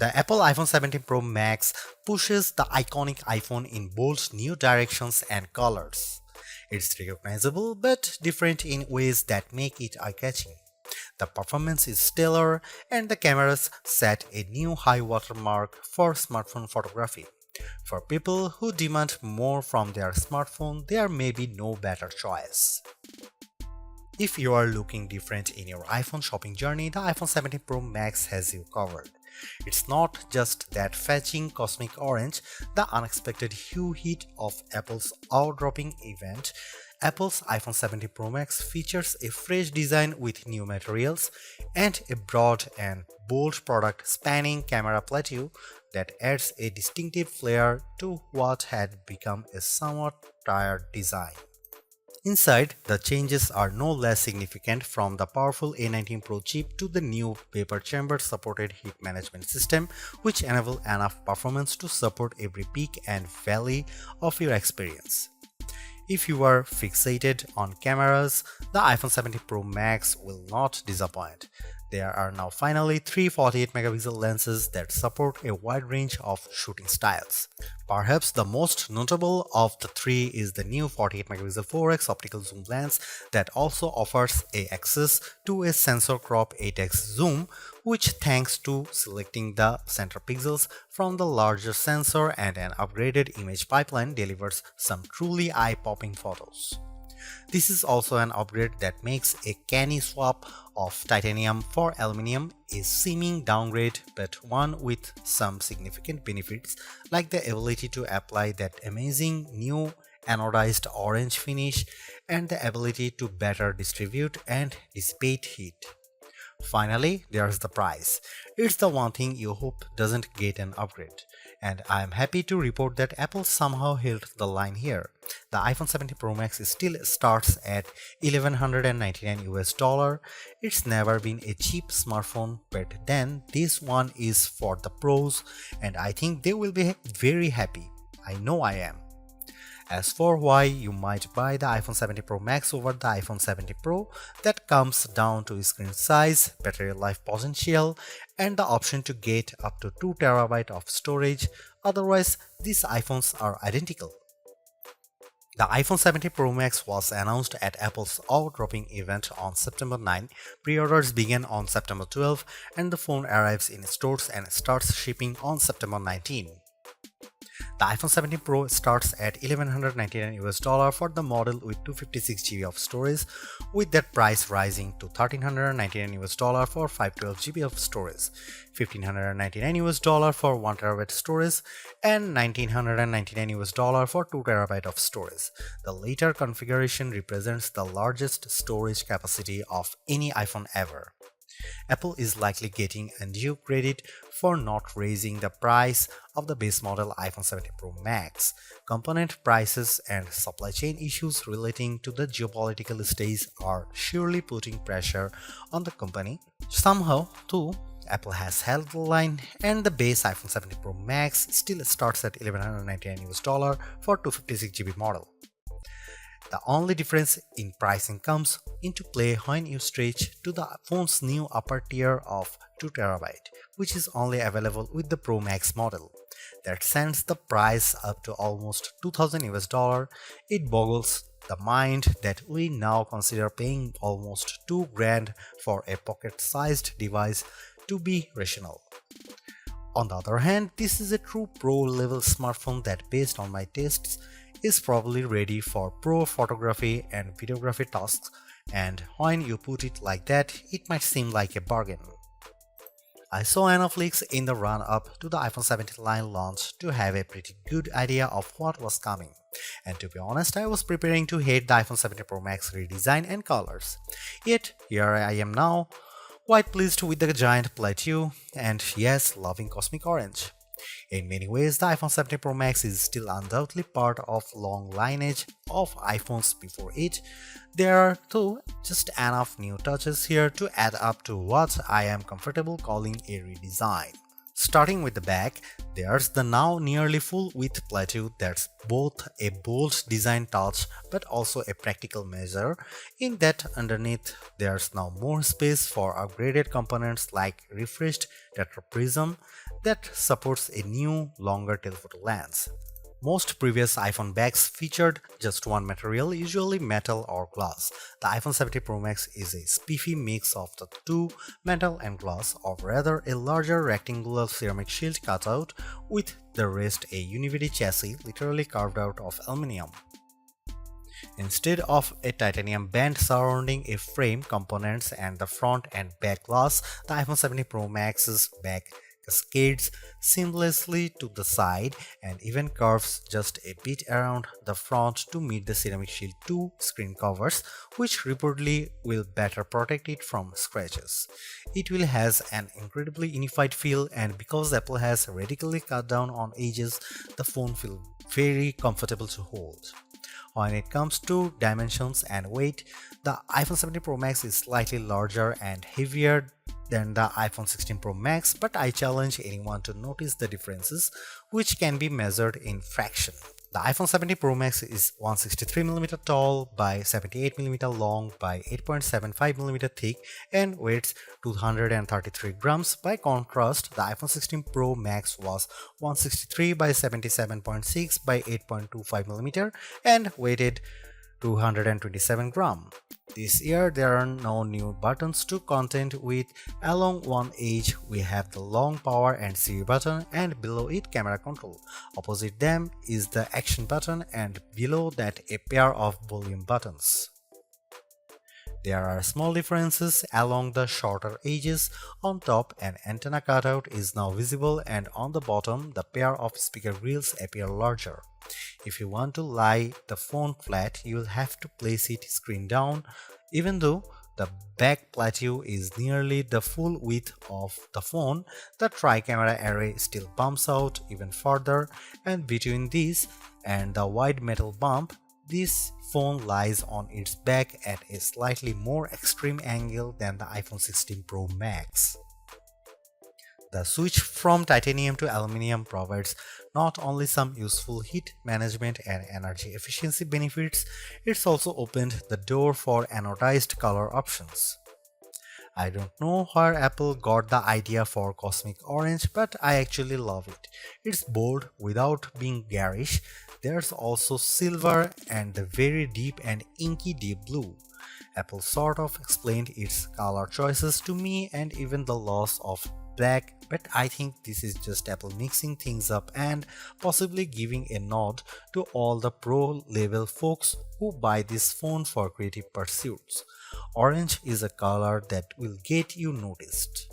The Apple iPhone 17 Pro Max pushes the iconic iPhone in bold new directions and colors. It's recognizable but different in ways that make it eye-catching. The performance is stellar and the cameras set a new high watermark for smartphone photography. For people who demand more from their smartphone, there may be no better choice. If you are looking different in your iPhone shopping journey, the iPhone 17 Pro Max has you covered. It's not just that fetching cosmic orange, the unexpected hue hit of Apple's eye-dropping event. Apple's iPhone 17 Pro Max features a fresh design with new materials and a broad and bold product spanning camera plateau that adds a distinctive flair to what had become a somewhat tired design. Inside, the changes are no less significant, from the powerful A19 Pro chip to the new vapor chamber supported heat management system, which enable enough performance to support every peak and valley of your experience. If you are fixated on cameras, the iPhone 17 Pro Max will not disappoint. There are now finally three 48-megapixel lenses that support a wide range of shooting styles. Perhaps the most notable of the three is the new 48-megapixel 4x optical zoom lens that also offers access to a sensor crop 8x zoom, which, thanks to selecting the center pixels from the larger sensor and an upgraded image pipeline, delivers some truly eye-popping photos. This is also an upgrade that makes a canny swap of titanium for aluminum a seeming downgrade, but one with some significant benefits, like the ability to apply that amazing new anodized orange finish and the ability to better distribute and dissipate heat. Finally, there's the price. It's the one thing you hope doesn't get an upgrade. And I am happy to report that Apple somehow held the line here. The iPhone 17 Pro Max still starts at $1,199 US. It's never been a cheap smartphone, but then this one is for the pros, and I think they will be very happy. I know I am. As for why you might buy the iPhone 17 Pro Max over the iPhone 17 Pro, that comes down to screen size, battery life potential, and the option to get up to 2TB of storage. Otherwise, these iPhones are identical. The iPhone 17 Pro Max was announced at Apple's eye-dropping event on September 9. Pre-orders began on September 12, and the phone arrives in stores and starts shipping on September 19. The iPhone 17 Pro starts at $1,199 US for the model with 256GB of storage, with that price rising to $1,399 US for 512GB of storage, $1,599 US for 1TB storage, and $1,999 US for 2TB of storage. The later configuration represents the largest storage capacity of any iPhone ever. Apple is likely getting undue credit for not raising the price of the base model iPhone 17 Pro Max. Component prices and supply chain issues relating to the geopolitical stage are surely putting pressure on the company. Somehow, too, Apple has held the line, and the base iPhone 17 Pro Max still starts at $1,199 US for 256GB model. The only difference in pricing comes into play when you stretch to the phone's new upper tier of 2TB, which is only available with the Pro Max model. That sends the price up to almost $2,000 US. It boggles the mind that we now consider paying almost $2,000 for a pocket-sized device to be rational. On the other hand, this is a true pro-level smartphone that, based on my tastes, is probably ready for pro photography and videography tasks, and when you put it like that, it might seem like a bargain. I saw enough leaks in the run-up to the iPhone 17 line launch to have a pretty good idea of what was coming, and to be honest, I was preparing to hate the iPhone 17 Pro Max redesign and colors. Yet, here I am now, quite pleased with the giant plateau, and yes, loving cosmic orange. In many ways, the iPhone 17 Pro Max is still undoubtedly part of long lineage of iPhones before it. There are, though, just enough new touches here to add up to what I am comfortable calling a redesign. Starting with the back, there's the now nearly full-width plateau that's both a bold design touch but also a practical measure, in that underneath there's now more space for upgraded components like refreshed tetraprism, that supports a new, longer telephoto lens. Most previous iPhone bags featured just one material, usually metal or glass. The iPhone 17 Pro Max is a spiffy mix of the two, metal and glass, or rather a larger rectangular ceramic shield cutout with the rest a univity chassis literally carved out of aluminum. Instead of a titanium band surrounding a frame, components, and the front and back glass, the iPhone 17 Pro Max's back cascades seamlessly to the side and even curves just a bit around the front to meet the Ceramic Shield 2 screen covers, which reportedly will better protect it from scratches. It will has an incredibly unified feel, and because Apple has radically cut down on edges, the phone feels very comfortable to hold. When it comes to dimensions and weight, the iPhone 17 Pro Max is slightly larger and heavier than the iPhone 16 Pro Max, but I challenge anyone to notice the differences, which can be measured in fraction. The iPhone 17 Pro Max is 163mm tall by 78mm long by 8.75mm thick and weighs 233 grams. By contrast, the iPhone 16 Pro Max was 163 by 77.6 by 8.25mm and weighed 227 grams. This year there are no new buttons to contend with. Along one edge we have the long power and Siri button, and below it camera control. Opposite them is the action button, and below that a pair of volume buttons. There are small differences along the shorter edges. On top, an antenna cutout is now visible, and on the bottom, the pair of speaker grills appear larger. If you want to lie the phone flat, you'll have to place it screen down. Even though the back plateau is nearly the full width of the phone, the tri-camera array still bumps out even further, and between this and the wide metal bump, this phone lies on its back at a slightly more extreme angle than the iPhone 16 Pro Max. The switch from titanium to aluminum provides not only some useful heat management and energy efficiency benefits, it's also opened the door for anodized color options. I don't know where Apple got the idea for cosmic orange, but I actually love it. It's bold without being garish. There's also silver and the very deep and inky deep blue. Apple sort of explained its color choices to me and even the loss of black, but I think this is just Apple mixing things up and possibly giving a nod to all the pro level folks who buy this phone for creative pursuits. Orange is a color that will get you noticed.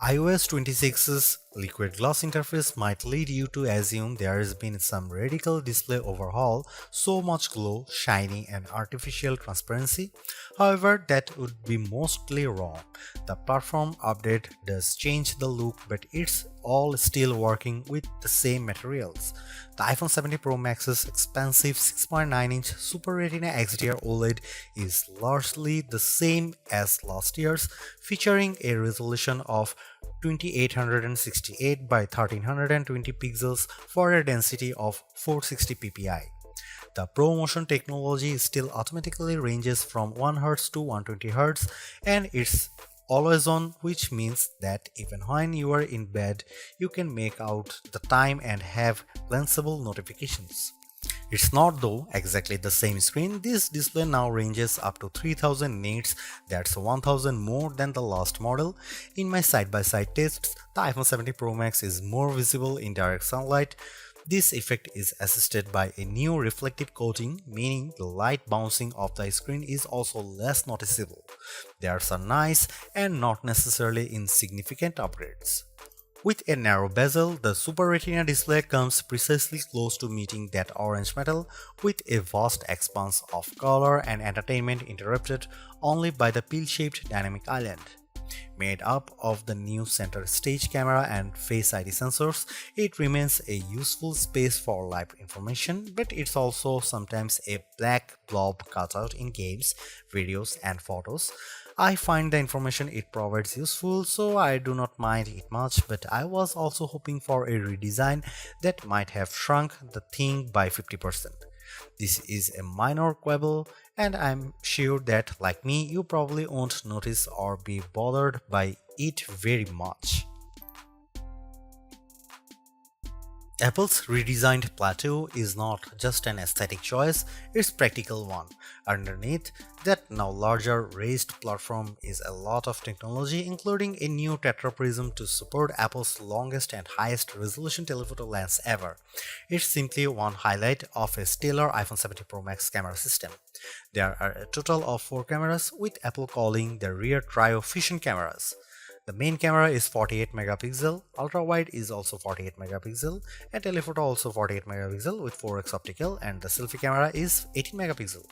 iOS 26's liquid glass interface might lead you to assume there has been some radical display overhaul, so much glow, shiny and artificial transparency. However, that would be mostly wrong. The platform update does change the look, but it's all still working with the same materials. The iPhone 17 Pro Max's expansive 6.9-inch Super Retina XDR OLED is largely the same as last year's, featuring a resolution of 2868 by 1320 pixels for a density of 460 ppi. The ProMotion technology still automatically ranges from 1Hz to 120Hz, and it's always on, which means that even when you are in bed, you can make out the time and have glanceable notifications. It's not though exactly the same screen. This display now ranges up to 3000 nits, that's 1000 more than the last model. In my side-by-side tests, the iPhone 17 Pro Max is more visible in direct sunlight. This effect is assisted by a new reflective coating, meaning the light bouncing off the screen is also less noticeable. There's a nice and not necessarily insignificant upgrades. With a narrow bezel, the Super Retina display comes precisely close to meeting that orange metal, with a vast expanse of color and entertainment interrupted only by the pill-shaped dynamic island. Made up of the new center stage camera and Face ID sensors, it remains a useful space for live information, but it's also sometimes a black blob cutout in games, videos, and photos. I find the information it provides useful, so I do not mind it much, but I was also hoping for a redesign that might have shrunk the thing by 50%. This is a minor quibble, and I'm sure that, like me, you probably won't notice or be bothered by it very much. Apple's redesigned plateau is not just an aesthetic choice, it's a practical one. Underneath that now larger raised platform is a lot of technology, including a new tetraprism to support Apple's longest and highest resolution telephoto lens ever. It's simply one highlight of a stellar iPhone 17 Pro Max camera system. There are a total of 4 cameras, with Apple calling the rear trio fusion cameras. The main camera is 48 megapixel, ultra wide is also 48 megapixel, and telephoto also 48 megapixel with 4x optical, and the selfie camera is 18 megapixel.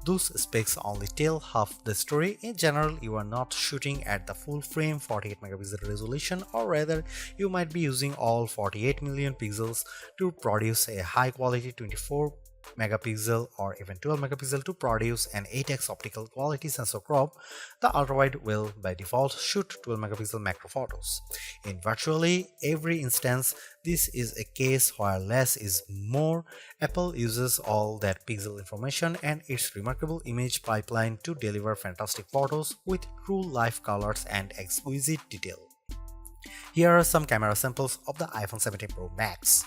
Those specs only tell half the story. In general, you are not shooting at the full frame 48 megapixel resolution, or rather you might be using all 48 million pixels to produce a high quality 24 megapixel or even 12 megapixel to produce an 8x optical quality sensor crop. The ultrawide will by default shoot 12 megapixel macro photos. In virtually every instance, this is a case where less is more. Apple uses all that pixel information and its remarkable image pipeline to deliver fantastic photos with true life colors and exquisite detail. Here are some camera samples of the iPhone 17 Pro Max.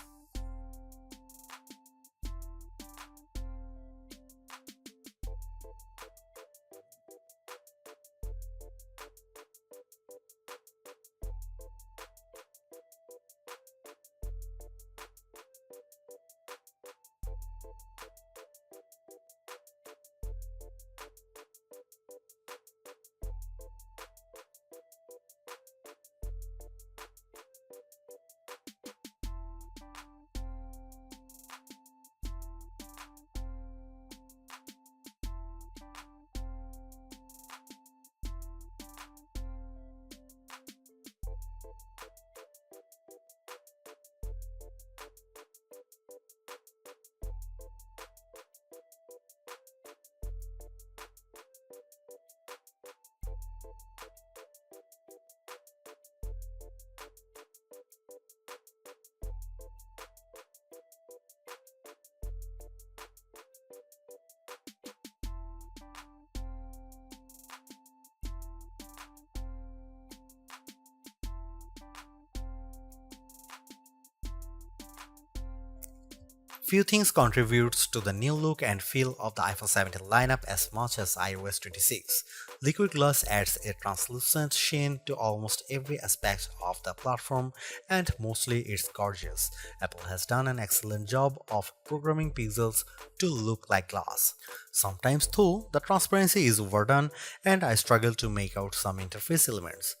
Few things contributes to the new look and feel of the iPhone 17 lineup as much as iOS 26. Liquid glass adds a translucent sheen to almost every aspect of the platform, and mostly it's gorgeous. Apple has done an excellent job of programming pixels to look like glass. Sometimes though, the transparency is overdone and I struggle to make out some interface elements.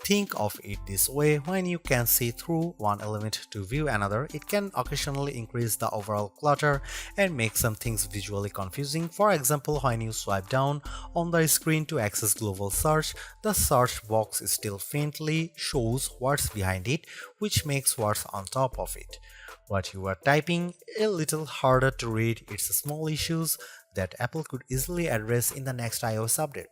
Think of it this way: when you can see through one element to view another, it can occasionally increase the overall clutter and make some things visually confusing. For example, when you swipe down on the screen to access global search, the search box still faintly shows what's behind it, which makes what's on top of it. What you are typing a little harder to read. It's small issues that Apple could easily address in the next iOS update.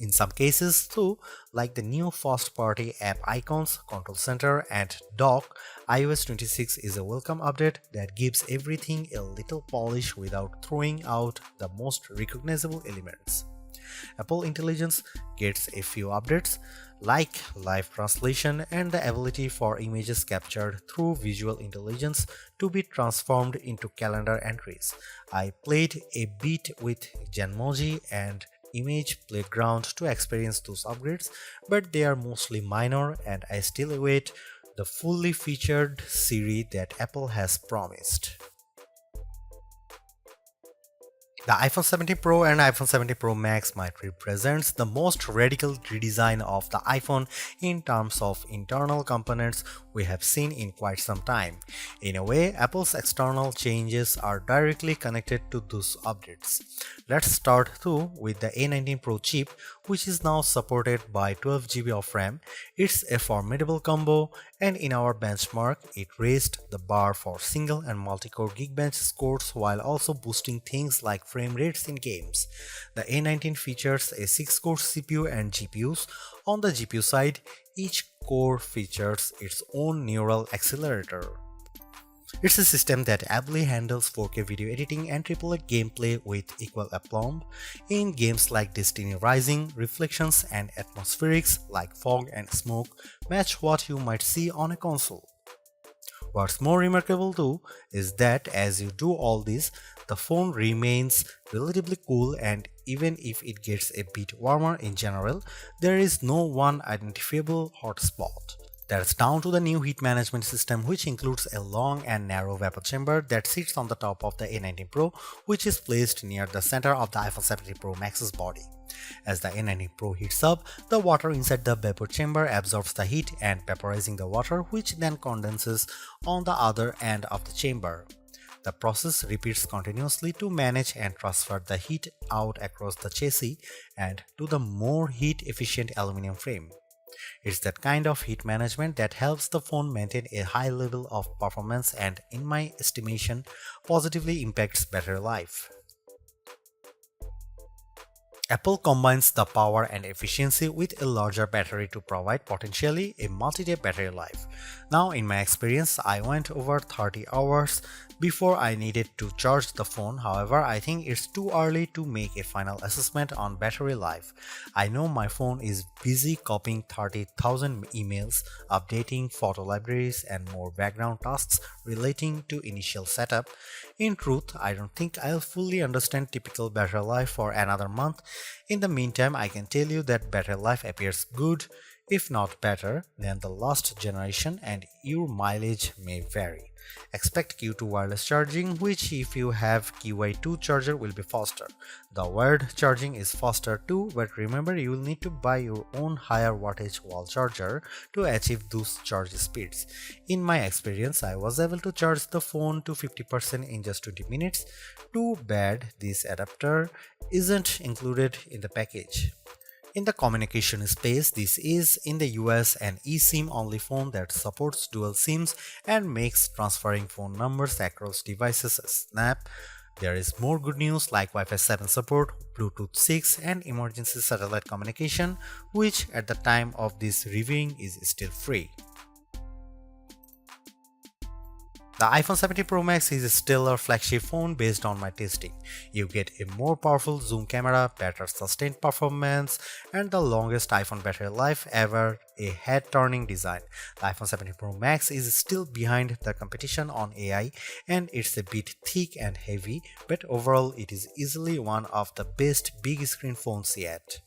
In some cases too, like the new first-party app icons, control center, and dock, iOS 26 is a welcome update that gives everything a little polish without throwing out the most recognizable elements. Apple Intelligence gets a few updates, like live translation and the ability for images captured through visual intelligence to be transformed into calendar entries. I played a bit with Genmoji and Image Playground to experience those upgrades, but they are mostly minor and I still await the fully featured Siri that Apple has promised. The iPhone 17 Pro and iPhone 17 Pro Max might represent the most radical redesign of the iPhone in terms of internal components we have seen in quite some time. In a way, Apple's external changes are directly connected to those updates. Let's start though with the A19 Pro chip, which is now supported by 12 GB of RAM. It's a formidable combo, and in our benchmark, it raised the bar for single and multi-core Geekbench scores while also boosting things like frame rates in games. The A19 features a 6-core CPU and GPUs. On the GPU side, each core features its own neural accelerator. It's a system that ably handles 4K video editing and AAA gameplay with equal aplomb in games like Destiny Rising. Reflections and atmospherics like fog and smoke match what you might see on a console. What's more remarkable too is that as you do all this, the phone remains relatively cool, and even if it gets a bit warmer in general, there is no one identifiable hotspot. That's down to the new heat management system, which includes a long and narrow vapor chamber that sits on the top of the A19 Pro, which is placed near the center of the iPhone 17 Pro Max's body. As the A19 Pro heats up, the water inside the vapor chamber absorbs the heat and vaporizing the water, which then condenses on the other end of the chamber. The process repeats continuously to manage and transfer the heat out across the chassis and to the more heat-efficient aluminum frame. It's that kind of heat management that helps the phone maintain a high level of performance and, in my estimation, positively impacts battery life. Apple combines the power and efficiency with a larger battery to provide potentially a multi-day battery life. Now, in my experience, I went over 30 hours before I needed to charge the phone. However, I think it's too early to make a final assessment on battery life. I know my phone is busy copying 30,000 emails, updating photo libraries, and more background tasks relating to initial setup. In truth, I don't think I'll fully understand typical battery life for another month. In the meantime, I can tell you that battery life appears good, if not better, than the last generation, and your mileage may vary. Expect Q2 wireless charging, which if you have QI2 charger will be faster. The wired charging is faster too, but remember you will need to buy your own higher wattage wall charger to achieve those charge speeds. In my experience, I was able to charge the phone to 50% in just 20 minutes. Too bad this adapter isn't included in the package. In the communication space, this is in the US an eSIM only phone that supports dual SIMs and makes transferring phone numbers across devices a snap. There is more good news like Wi-Fi 7 support, Bluetooth 6 and emergency satellite communication, which at the time of this reviewing is still free. The iPhone 17 Pro Max is a stellar flagship phone based on my testing. You get a more powerful zoom camera, better sustained performance, and the longest iPhone battery life ever, a head-turning design. The iPhone 17 Pro Max is still behind the competition on AI and it's a bit thick and heavy, but overall it is easily one of the best big screen phones yet.